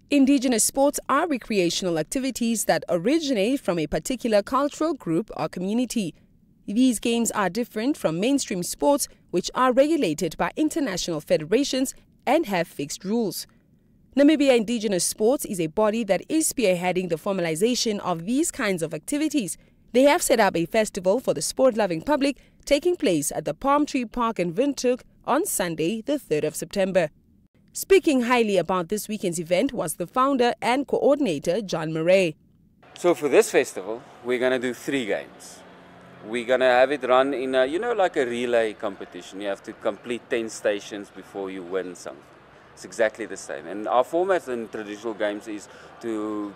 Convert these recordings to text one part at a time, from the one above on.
Indigenous sports are recreational activities that originate from a particular cultural group or community. These games are different from mainstream sports, which are regulated by international federations and have fixed rules. Namibia Indigenous Sport is a body that is spearheading the formalization of these kinds of activities. They have set up a festival for the sport-loving public taking place at the Palm Tree Park in Windhoek on Sunday, the 3rd of September. Speaking highly about this weekend's event was the founder and coordinator, John Murray. So for this festival, we're going to do 3 games. We're going to have it run in a, like a relay competition. You have to complete 10 stations before you win something. It's exactly the same. And our format in traditional games is to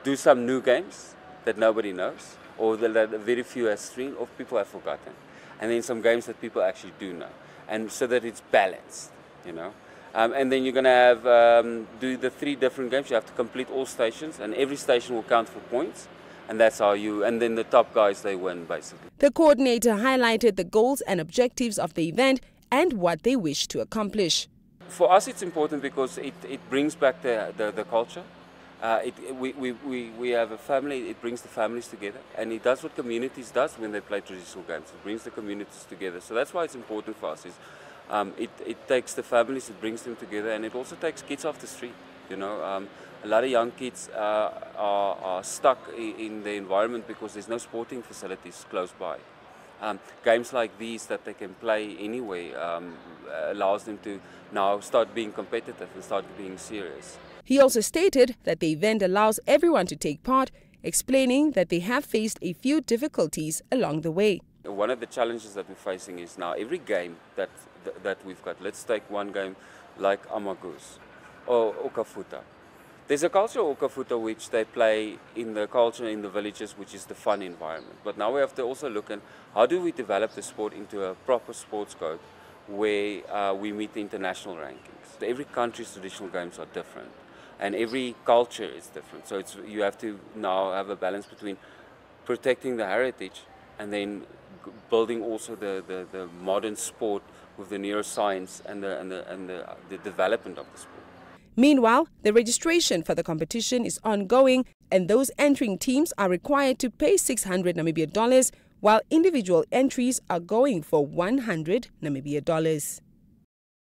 do some new games that nobody knows, or that very few have streamed, or people have forgotten. And then some games that people actually do know. And so that it's balanced, And then you're going to have do the 3 different games. You have to complete all stations, and every station will count for points. And that's how and then the top guys, they win, basically. The coordinator highlighted the goals and objectives of the event and what they wish to accomplish. For us, it's important because it brings back the culture. We have a family, it brings the families together, and it does what communities does when they play traditional games. It brings the communities together. So that's why it's important for us. It takes the families, it brings them together, and it also takes kids off the street. A lot of young kids are stuck in the environment because there's no sporting facilities close by. Games like these that they can play anyway allows them to now start being competitive and start being serious. He also stated that the event allows everyone to take part, explaining that they have faced a few difficulties along the way. One of the challenges that we're facing is now every game that we've got. Let's take one game like Amagus or Okafuta. There's a culture of Okafuta which they play in the culture in the villages, which is the fun environment. But now we have to also look at how do we develop the sport into a proper sports code where we meet the international rankings. Every country's traditional games are different, and every culture is different. So you have to now have a balance between protecting the heritage and then building also the modern sport with the neuroscience and the development of the sport. Meanwhile, the registration for the competition is ongoing, and those entering teams are required to pay 600 Namibia dollars, while individual entries are going for 100 Namibia dollars.